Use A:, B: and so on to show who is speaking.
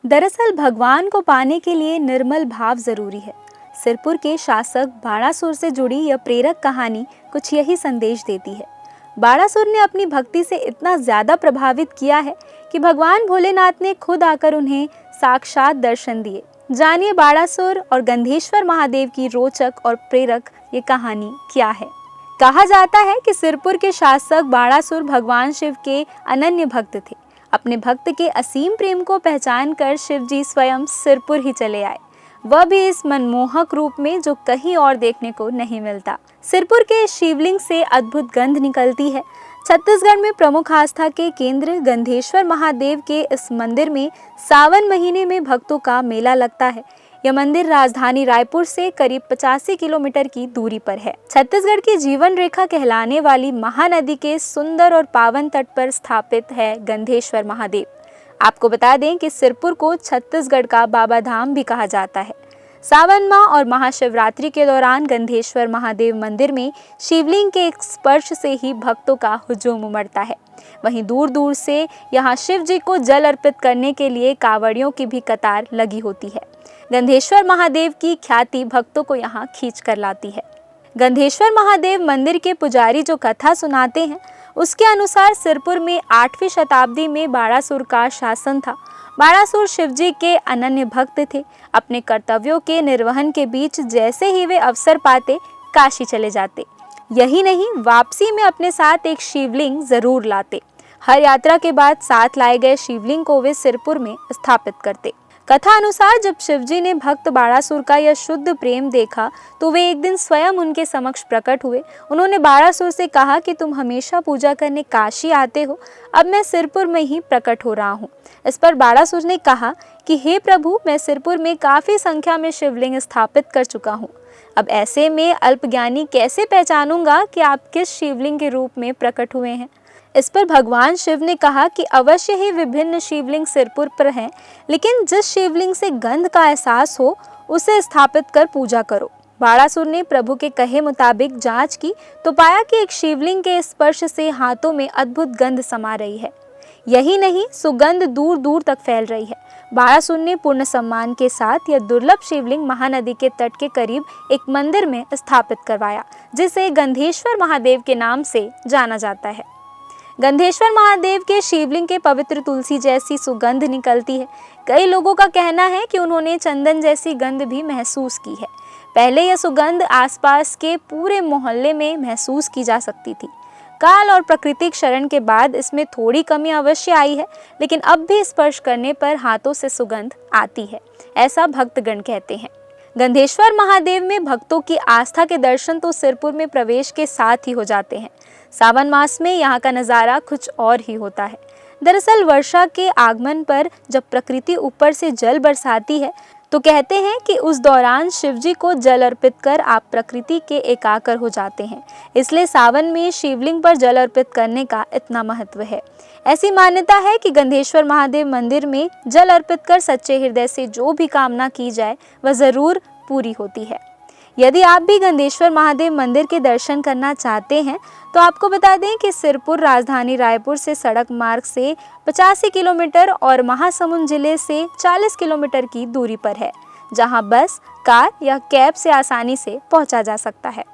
A: दरअसल भगवान को पाने के लिए निर्मल भाव जरूरी है। सिरपुर के शासक बाणासुर से जुड़ी यह प्रेरक कहानी कुछ यही संदेश देती है। बाणासुर ने अपनी भक्ति से इतना ज्यादा प्रभावित किया है कि भगवान भोलेनाथ ने खुद आकर उन्हें साक्षात दर्शन दिए। जानिए बाणासुर और गंधेश्वर महादेव की रोचक और प्रेरक ये कहानी क्या है। कहा जाता है कि सिरपुर के शासक बाणासुर भगवान शिव के अनन्य भक्त थे। अपने भक्त के असीम प्रेम को पहचान कर शिव जी स्वयं सिरपुर ही चले आए, वह भी इस मनमोहक रूप में जो कहीं और देखने को नहीं मिलता। सिरपुर के शिवलिंग से अद्भुत गंध निकलती है। छत्तीसगढ़ में प्रमुख आस्था के केंद्र गंधेश्वर महादेव के इस मंदिर में सावन महीने में भक्तों का मेला लगता है। यह मंदिर राजधानी रायपुर से करीब 85 किलोमीटर की दूरी पर है। छत्तीसगढ़ की जीवन रेखा कहलाने वाली महानदी के सुंदर और पावन तट पर स्थापित है गंधेश्वर महादेव। आपको बता दें कि सिरपुर को छत्तीसगढ़ का बाबा धाम भी कहा जाता है। सावन माह और महाशिवरात्रि के दौरान गंधेश्वर महादेव मंदिर में शिवलिंग के एक स्पर्श से ही भक्तों का हुजूम उमड़ता है। वहीं दूर दूर से यहाँ शिव जी को जल अर्पित करने के लिए कांवड़ियों की भी कतार लगी होती है। गंधेश्वर महादेव की ख्याति भक्तों को यहाँ खींच कर लाती है। गंधेश्वर महादेव मंदिर के पुजारी जो कथा सुनाते हैं, उसके अनुसार सिरपुर में 8वीं शताब्दी में बाणासुर का शासन था। बाणासुर शिवजी के अनन्य भक्त थे। अपने कर्तव्यों के निर्वहन के बीच जैसे ही वे अवसर पाते काशी चले जाते। यही नहीं, वापसी में अपने साथ एक शिवलिंग जरूर लाते। हर यात्रा के बाद साथ लाए गए शिवलिंग को वे सिरपुर में स्थापित करते। कथा अनुसार जब शिवजी ने भक्त बाणासुर का यह शुद्ध प्रेम देखा तो वे एक दिन स्वयं उनके समक्ष प्रकट हुए। उन्होंने बाणासुर से कहा कि तुम हमेशा पूजा करने काशी आते हो, अब मैं सिरपुर में ही प्रकट हो रहा हूँ। इस पर बाणासुर ने कहा कि हे प्रभु, मैं सिरपुर में काफी संख्या में शिवलिंग स्थापित कर चुका हूँ। अब ऐसे में अल्पज्ञानी कैसे पहचानूंगा कि आप किस शिवलिंग के रूप में प्रकट हुए हैं। इस पर भगवान शिव ने कहा कि अवश्य ही विभिन्न शिवलिंग सिरपुर पर हैं, लेकिन जिस शिवलिंग से गंध का एहसास हो उसे स्थापित कर पूजा करो। बाणासुर ने प्रभु के कहे मुताबिक जांच की तो पाया कि एक शिवलिंग के स्पर्श से हाथों में अद्भुत गंध समा रही है। यही नहीं, सुगंध दूर दूर तक फैल रही है। बाणासुर ने पूर्ण सम्मान के साथ यह दुर्लभ शिवलिंग महानदी के तट के करीब एक मंदिर में स्थापित करवाया, जिसे गंधेश्वर महादेव के नाम से जाना जाता है। गंधेश्वर महादेव के शिवलिंग के पवित्र तुलसी जैसी सुगंध निकलती है। कई लोगों का कहना है कि उन्होंने चंदन जैसी गंध भी महसूस की है। पहले यह सुगंध आसपास के पूरे मोहल्ले में महसूस की जा सकती थी। काल और प्राकृतिक शरण के बाद इसमें थोड़ी कमी अवश्य आई है, लेकिन अब भी स्पर्श करने पर हाथों से सुगंध आती है, ऐसा भक्तगण कहते हैं। गंधेश्वर महादेव में भक्तों की आस्था के दर्शन तो सिरपुर में प्रवेश के साथ ही हो जाते हैं। सावन मास में यहाँ का नज़ारा कुछ और ही होता है। दरअसल वर्षा के आगमन पर जब प्रकृति ऊपर से जल बरसाती है तो कहते हैं कि उस दौरान शिवजी को जल अर्पित कर आप प्रकृति के एकाकर हो जाते हैं। इसलिए सावन में शिवलिंग पर जल अर्पित करने का इतना महत्व है। ऐसी मान्यता है कि गंधेश्वर महादेव मंदिर में जल अर्पित कर सच्चे हृदय से जो भी कामना की जाए वह जरूर पूरी होती है। यदि आप भी गंधेश्वर महादेव मंदिर के दर्शन करना चाहते हैं तो आपको बता दें कि सिरपुर राजधानी रायपुर से सड़क मार्ग से 85 किलोमीटर और महासमुंद जिले से 40 किलोमीटर की दूरी पर है, जहां बस, कार या कैब से आसानी से पहुंचा जा सकता है।